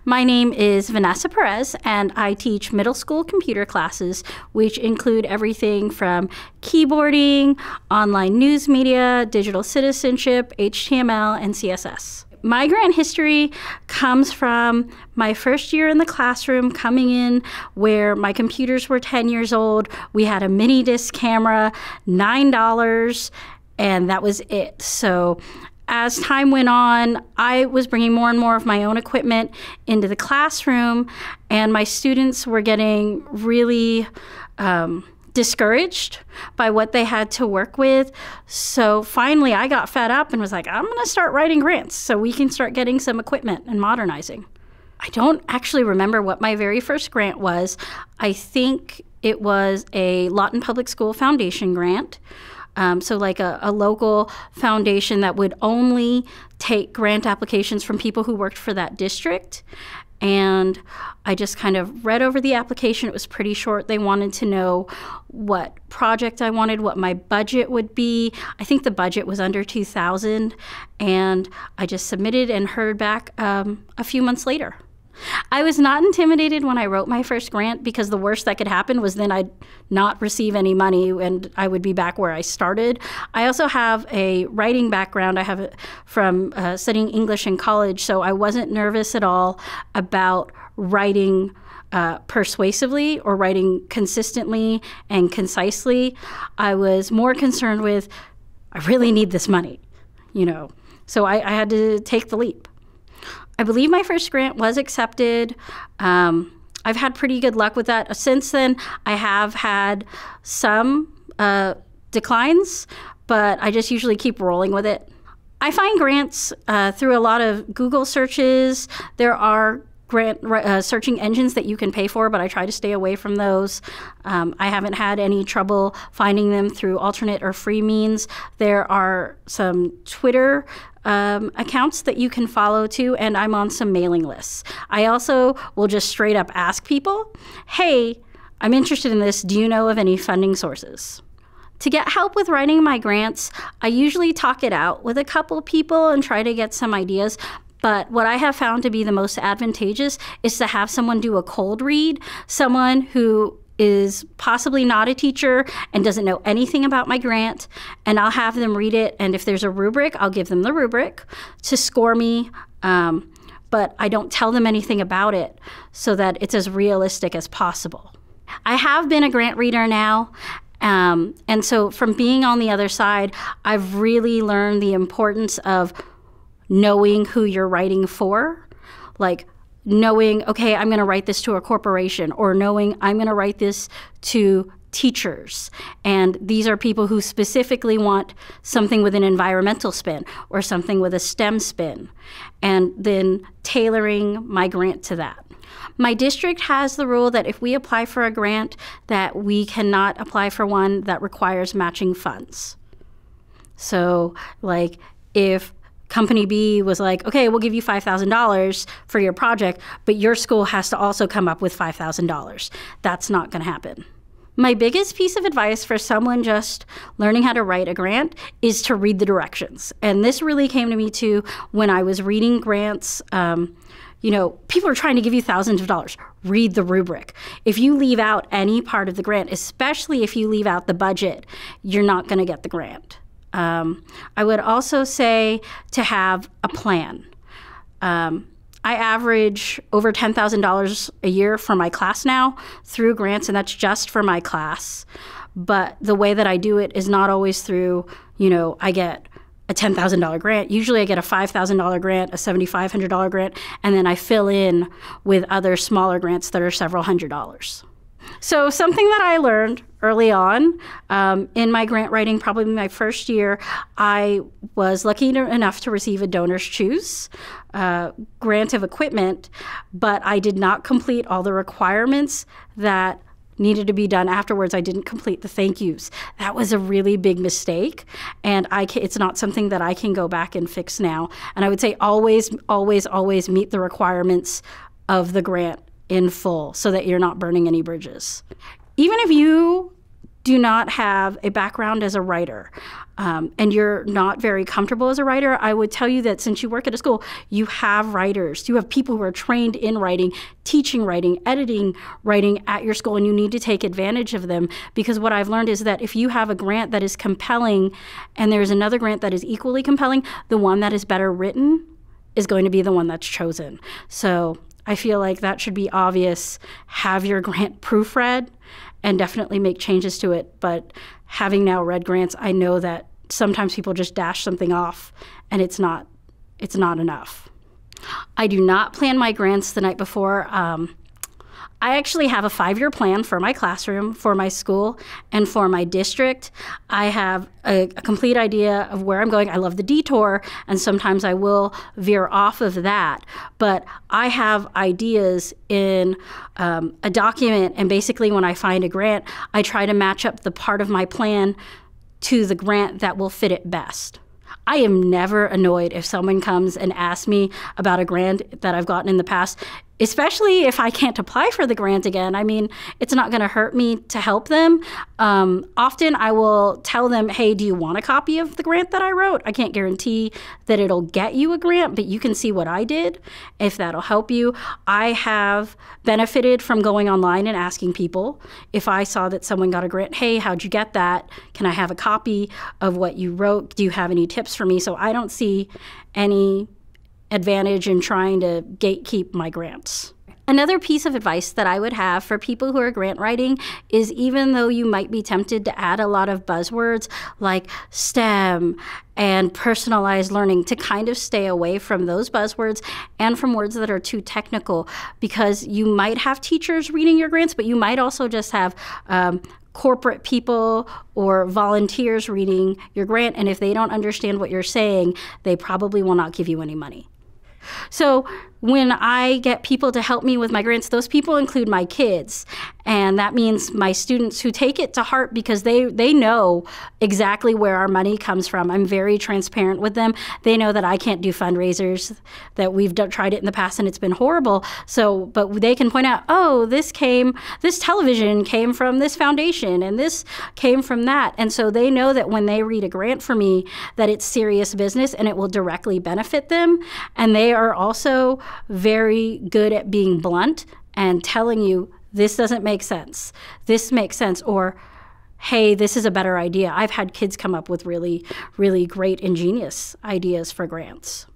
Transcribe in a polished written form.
My name is Vanessa Perez, and I teach middle school computer classes, which include everything from keyboarding, online news media, digital citizenship, HTML, and CSS. My grant history comes from my first year in the classroom, coming in where my computers were 10 years old. We had a mini disc camera, $9, and that was it. So as time went on, I was bringing more and more of my own equipment into the classroom, and my students were getting really discouraged by what they had to work with. So finally, I got fed up and was like, I'm going to start writing grants so we can start getting some equipment and modernizing. I don't actually remember what my very first grant was. I think it was a Lawton Public School Foundation grant. So like a local foundation that would only take grant applications from people who worked for that district. And I just kind of read over the application. It was pretty short. They wanted to know what project I wanted, what my budget would be. I think the budget was under $2,000, and I just submitted and heard back a few months later. I was not intimidated when I wrote my first grant, because the worst that could happen was then I'd not receive any money and I would be back where I started. I also have a writing background. I have it from studying English in college, so I wasn't nervous at all about writing persuasively or writing consistently and concisely. I was more concerned with, I really need this money, so I had to take the leap. I believe my first grant was accepted. I've had pretty good luck with that. Since then, I have had some declines, but I just usually keep rolling with it. I find grants through a lot of Google searches. There are grant searching engines that you can pay for, but I try to stay away from those. I haven't had any trouble finding them through alternate or free means. There are some Twitter accounts that you can follow too, and I'm on some mailing lists. I also will just straight up ask people, hey, I'm interested in this. Do you know of any funding sources? To get help with writing my grants, I usually talk it out with a couple people and try to get some ideas. But what I have found to be the most advantageous is to have someone do a cold read, someone who is possibly not a teacher and doesn't know anything about my grant, and I'll have them read it, and if there's a rubric, I'll give them the rubric to score me, but I don't tell them anything about it so that it's as realistic as possible. I have been a grant reader now, and so from being on the other side, I've really learned the importance of knowing who you're writing for, like knowing, okay, I'm going to write this to a corporation, or knowing I'm going to write this to teachers. And these are people who specifically want something with an environmental spin or something with a STEM spin, and then tailoring my grant to that. My district has the rule that if we apply for a grant, that we cannot apply for one that requires matching funds. So like if Company B was like, okay, we'll give you $5,000 for your project, but your school has to also come up with $5,000. That's not going to happen. My biggest piece of advice for someone just learning how to write a grant is to read the directions. And this really came to me too when I was reading grants. People are trying to give you thousands of dollars. Read the rubric. If you leave out any part of the grant, especially if you leave out the budget, you're not going to get the grant. I would also say to have a plan. I average over $10,000 a year for my class now through grants, and that's just for my class. But the way that I do it is not always through, I get a $10,000 grant. Usually I get a $5,000 grant, a $7,500 grant, and then I fill in with other smaller grants that are several $100s. So something that I learned early on in my grant writing, probably my first year, I was lucky enough to receive a Donor's Choose grant of equipment, but I did not complete all the requirements that needed to be done afterwards. I didn't complete the thank yous. That was a really big mistake, and it's not something that I can go back and fix now. And I would say always, always, always meet the requirements of the grant in full so that you're not burning any bridges. Even if you do not have a background as a writer, and you're not very comfortable as a writer, I would tell you that since you work at a school, you have writers. You have people who are trained in writing, teaching writing, editing writing at your school, and you need to take advantage of them, because what I've learned is that if you have a grant that is compelling and there's another grant that is equally compelling, the one that is better written is going to be the one that's chosen. So I feel like that should be obvious. Have your grant proofread and definitely make changes to it. But having now read grants, I know that sometimes people just dash something off and it's not enough. I do not plan my grants the night before. I actually have a 5-year plan for my classroom, for my school, and for my district. I have a complete idea of where I'm going. I love the detour, and sometimes I will veer off of that. But I have ideas in a document, and basically when I find a grant, I try to match up the part of my plan to the grant that will fit it best. I am never annoyed if someone comes and asks me about a grant that I've gotten in the past, especially if I can't apply for the grant again. I mean, it's not going to hurt me to help them. Often I will tell them, hey, do you want a copy of the grant that I wrote? I can't guarantee that it'll get you a grant, but you can see what I did, if that'll help you. I have benefited from going online and asking people. If I saw that someone got a grant, hey, how'd you get that? Can I have a copy of what you wrote? Do you have any tips for me? So I don't see any advantage in trying to gatekeep my grants. Another piece of advice that I would have for people who are grant writing is, even though you might be tempted to add a lot of buzzwords like STEM and personalized learning, to kind of stay away from those buzzwords and from words that are too technical, because you might have teachers reading your grants, but you might also just have corporate people or volunteers reading your grant, and if they don't understand what you're saying, they probably will not give you any money. So when I get people to help me with my grants, those people include my kids. And that means my students who take it to heart, because they know exactly where our money comes from. I'm very transparent with them. They know that I can't do fundraisers, that we've tried it in the past and it's been horrible. So, but they can point out, oh, this television came from this foundation and this came from that. And so they know that when they read a grant for me, that it's serious business and it will directly benefit them. And they are also very good at being blunt and telling you, this doesn't make sense, this makes sense, or hey, this is a better idea. I've had kids come up with really, really great, ingenious ideas for grants.